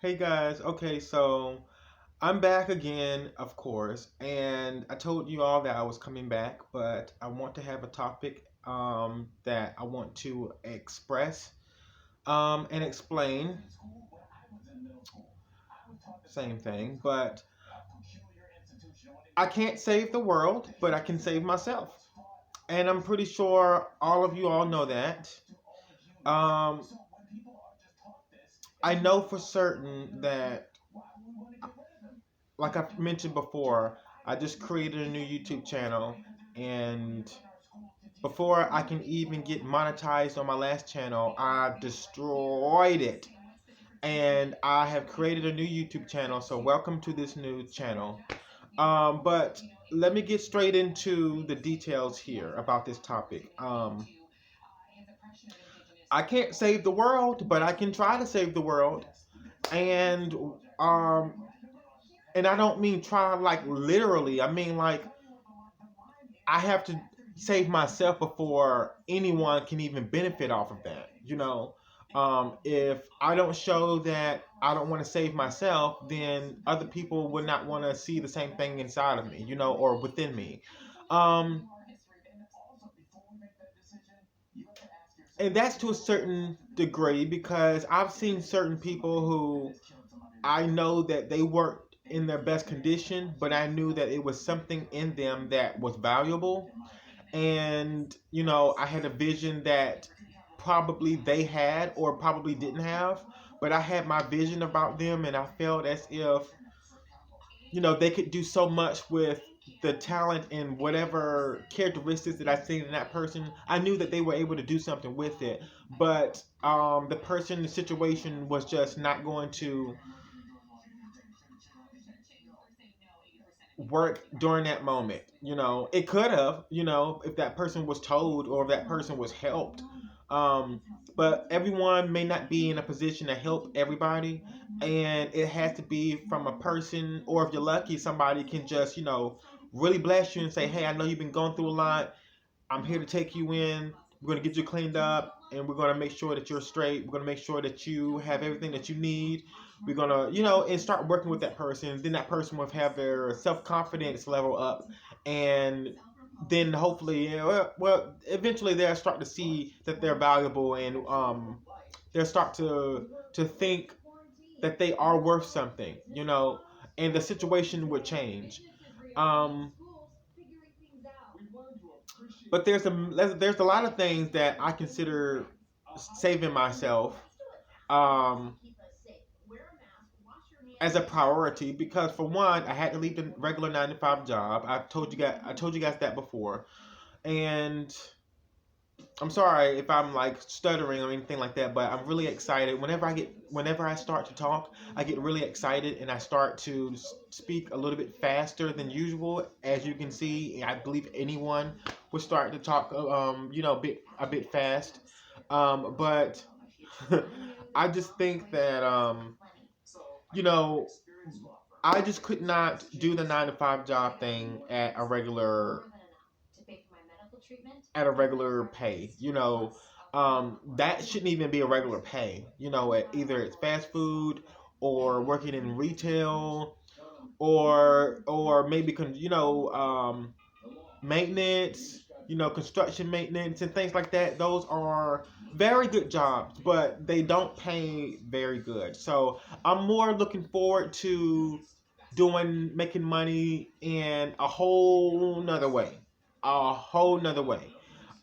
Hey guys, okay, so I'm back again, of course, and I told you all that I was coming back, but I want to have a topic that I want to express and explain. Same thing, but I can't save the world, but I can save myself. And I'm pretty sure all of you all know that. Um, I know for certain that, like I've mentioned before, I just created a new YouTube channel, and before I can even get monetized on my last channel, I destroyed it. And I have created a new YouTube channel, so welcome to this new channel. But let me get straight into the details here about this topic. I can't save the world, but I can try to save the world. And um, and I don't mean try like literally. I mean like I have to save myself before anyone can even benefit off of that. If I don't show that I don't want to save myself, then other people would not want to see the same thing inside of me, or within me. Um, and that's to a certain degree because I've seen certain people who I know that they weren't in their best condition, but I knew that it was something in them that was valuable. And I had a vision that probably they had or probably didn't have, but I had my vision about them, and I felt as if they could do so much with the talent and whatever characteristics that I seen in that person. I knew that they were able to do something with it, but the person, the situation was just not going to work during that moment. It could have, if that person was told or if that person was helped. Um, but everyone may not be in a position to help everybody, and it has to be from a person, or if you're lucky, somebody can just, really bless you and say, "Hey, I know you've been going through a lot. I'm here to take you in. We're going to get you cleaned up, and we're going to make sure that you're straight. We're going to make sure that you have everything that you need. We're going to, and start working with that person. Then that person will have their self confidence level up, and then hopefully, well, eventually they'll start to see that they're valuable, and they'll start to think that they are worth something, and the situation would change. Um, but there's a lot of things that I consider saving myself um, as a priority because for one, I had to leave the regular 9 to 5 job. I told you guys that before, and I'm sorry if I'm like stuttering or anything like that, but I'm really excited. Whenever I start to talk, I get really excited and I start to speak a little bit faster than usual. As you can see, I believe anyone would start to talk, a bit fast. But I just think that, you know, I just could not do the 9 to 5 job thing at a regular pay. That shouldn't even be a regular pay. Either it's fast food or working in retail or maybe maintenance, construction maintenance and things like that. Those are very good jobs, but they don't pay very good. So I'm more looking forward to making money in a whole nother way. A whole nother way.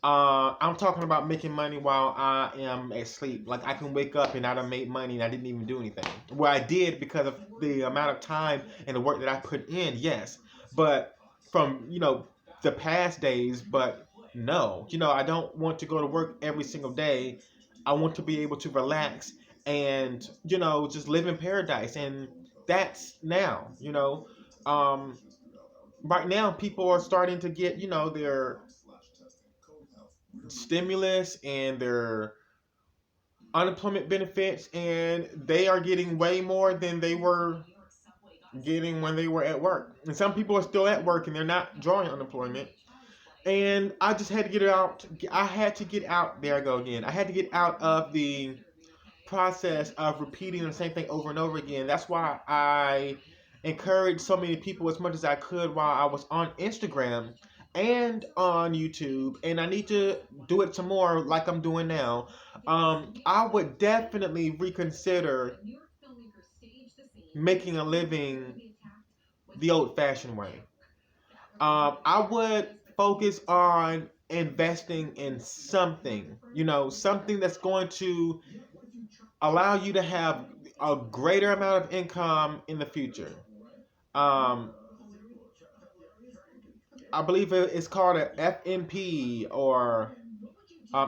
I'm talking about making money while I am asleep. Like I can wake up and I done made money and I didn't even do anything. Well, I did because of the amount of time and the work that I put in, yes. But from, the past days, but no. I don't want to go to work every single day. I want to be able to relax and, just live in paradise. And that's now, Um, right now, people are starting to get, their stimulus and their unemployment benefits, and they are getting way more than they were getting when they were at work. And some people are still at work and they're not drawing unemployment. And I just had to get it out. I had to get out. There I go again. I had to get out of the process of repeating the same thing over and over again. That's why I encouraged so many people as much as I could while I was on Instagram and on YouTube, and I need to do it some more like I'm doing now. I would definitely reconsider making a living the old-fashioned way. I would focus on investing in something, something that's going to allow you to have a greater amount of income in the future. Um, I believe it's called a FMP or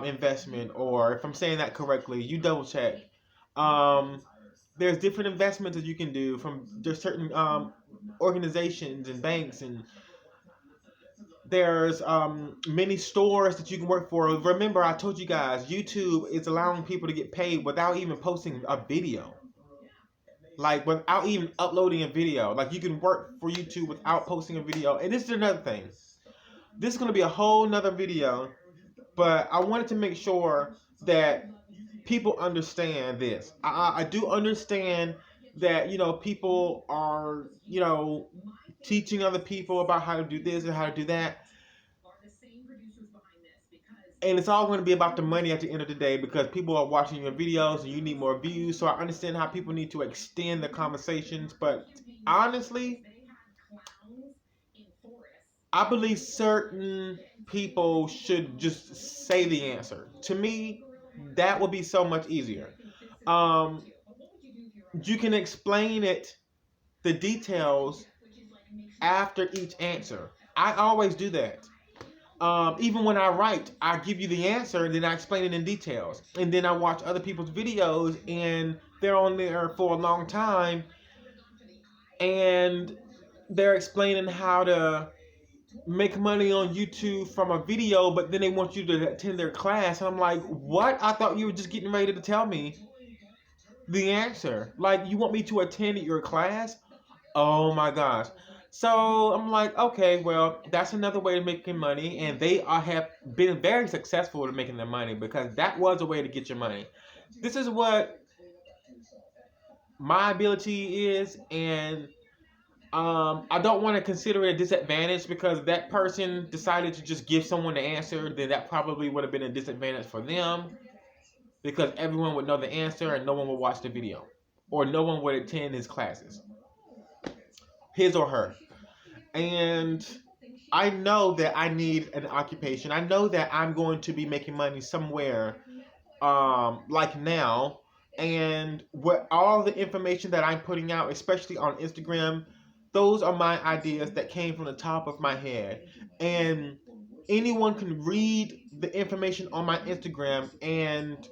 investment, or if I'm saying that correctly, you double check. Um, there's different investments that you can do from there's certain organizations and banks, and there's many stores that you can work for. Remember, I told you guys, YouTube is allowing people to get paid without even posting a video. Like, without even uploading a video. Like, you can work for YouTube without posting a video. And this is another thing. This is going to be a whole nother video. But I wanted to make sure that people understand this. I do understand that, people are, teaching other people about how to do this and how to do that. And it's all going to be about the money at the end of the day, because people are watching your videos and you need more views. So I understand how people need to extend the conversations. But honestly, I believe certain people should just say the answer. To me, that would be so much easier. You can explain the details after each answer. I always do that. Even when I write, I give you the answer and then I explain it in details. And then I watch other people's videos and they're on there for a long time and they're explaining how to make money on YouTube from a video, but then they want you to attend their class. And I'm like, what? I thought you were just getting ready to tell me the answer. Like, you want me to attend your class? Oh my gosh. So I'm like, okay, well, that's another way of making money, and they have been very successful at making their money, because that was a way to get your money. This is what my ability is, and I don't want to consider it a disadvantage, because that person decided to just give someone the answer, then that probably would have been a disadvantage for them, because everyone would know the answer and no one would watch the video, or no one would attend his classes, his or her. And I know that I need an occupation. I know that I'm going to be making money somewhere, like now. And what all the information that I'm putting out, especially on Instagram, those are my ideas that came from the top of my head. And anyone can read the information on my Instagram and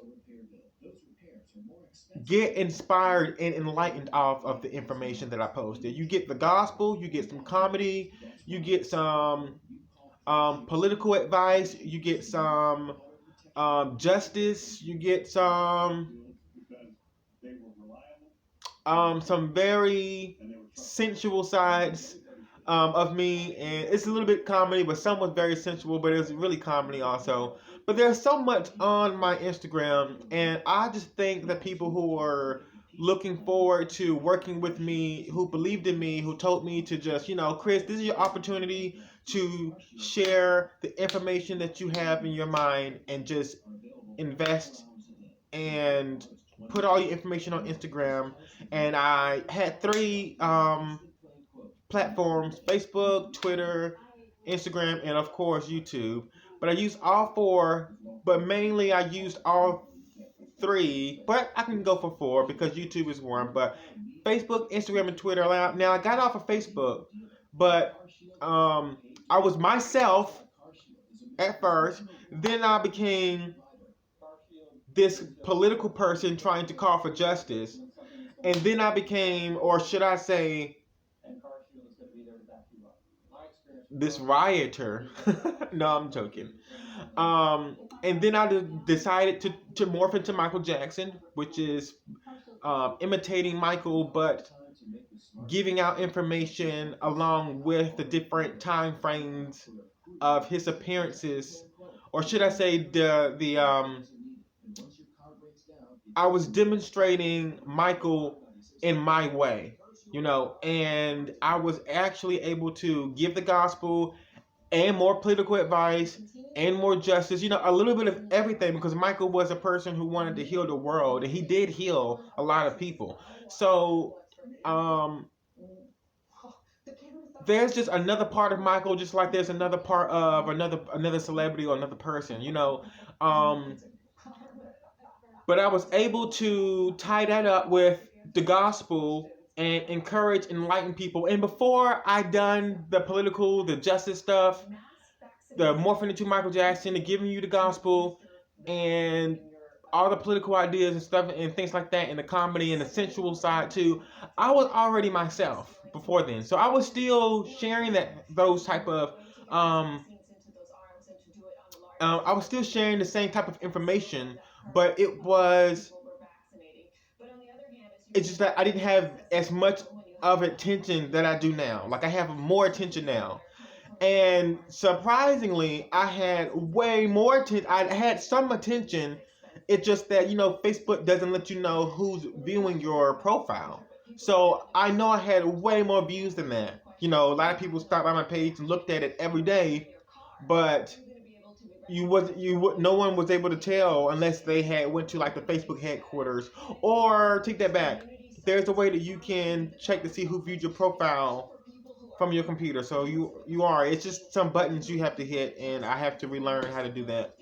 get inspired and enlightened off of the information that I posted. You get the gospel, you get some comedy, you get some political advice, you get some justice, you get some very sensual sides of me, and it's a little bit comedy, but some was very sensual, but it was really comedy also. But there's so much on my Instagram, and I just think that people who are looking forward to working with me, who believed in me, who told me to just, Chris, this is your opportunity to share the information that you have in your mind and just invest and put all your information on Instagram. And I had 3 platforms: Facebook, Twitter, Instagram, and of course YouTube. But I used all 4, but mainly I used all 3, but I can go for 4 because YouTube is one. But Facebook, Instagram, and Twitter. Now I got off of Facebook, but I was myself at first. Then I became this political person trying to call for justice. And then I became, or should I say, this rioter. No, I'm joking. And then I decided to morph into Michael Jackson, which is imitating Michael, but giving out information along with the different time frames of his appearances, or should I say the I was demonstrating Michael in my way, and I was actually able to give the gospel and more political advice and more justice, a little bit of everything, because Michael was a person who wanted to heal the world, and he did heal a lot of people. So, um, there's just another part of Michael, just like there's another part of another celebrity or another person, Um, but I was able to tie that up with the gospel and encourage, enlighten people. And before I done the political, the justice stuff, the morphing into Michael Jackson, the giving you the gospel, and all the political ideas and stuff and things like that, and the comedy and the sensual side too, I was already myself before then. So I was still sharing those type of I was still sharing the same type of information, but it's just that I didn't have as much of attention that I do now. Like, I have more attention now. And surprisingly, I had way more attention. I had some attention. It's just that, Facebook doesn't let you know who's viewing your profile. So I know I had way more views than that. A lot of people stopped by my page and looked at it every day, but no one was able to tell unless they had went to like the Facebook headquarters. Or take that back, there's a way that you can check to see who viewed your profile from your computer. So it's just some buttons you have to hit, and I have to relearn how to do that.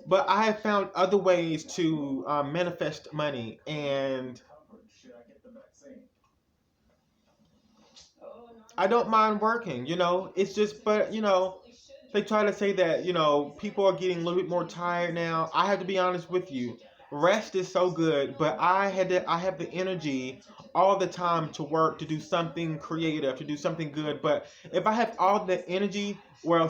But I have found other ways to manifest money, and I don't mind working. It's just, but they try to say that people are getting a little bit more tired now. I have to be honest with you. Rest is so good, but I have the energy all the time to work, to do something creative, to do something good. But if I have all the energy, well,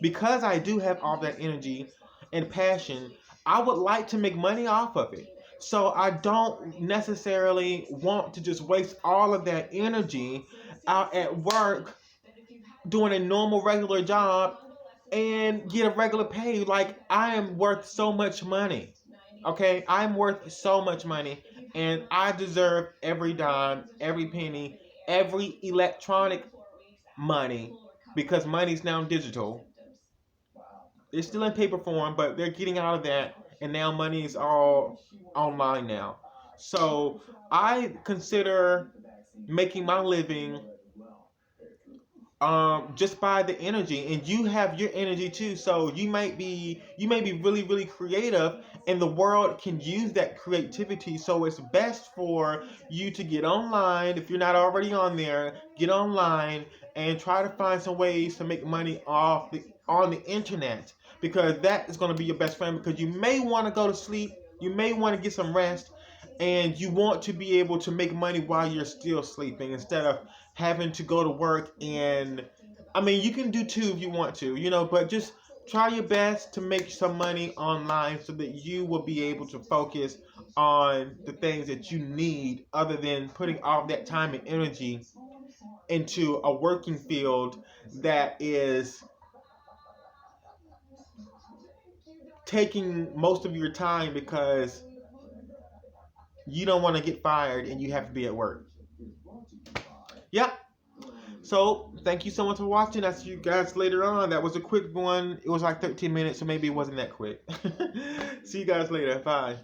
because I do have all that energy and passion, I would like to make money off of it. So I don't necessarily want to just waste all of that energy out at work doing a normal regular job and get a regular pay. Like, I am worth so much money. Okay, I'm worth so much money, and I deserve every dime, every penny, every electronic money, because money's now digital. It's still in paper form, but they're getting out of that, and now money is all online now. So I consider making my living just by the energy, and you have your energy too. So you may be really, really creative, and the world can use that creativity. So it's best for you to get online. If you're not already on there, get online and try to find some ways to make money on the internet, because that is going to be your best friend. Because you may want to go to sleep, you may want to get some rest, and you want to be able to make money while you're still sleeping, instead of having to go to work. And I mean, you can do two if you want to, but just try your best to make some money online, so that you will be able to focus on the things that you need, other than putting all that time and energy into a working field that is taking most of your time, because you don't want to get fired and you have to be at work. Yeah. So thank you so much for watching. I'll see you guys later on. That was a quick one. It was like 13 minutes, so maybe it wasn't that quick. See you guys later. Bye.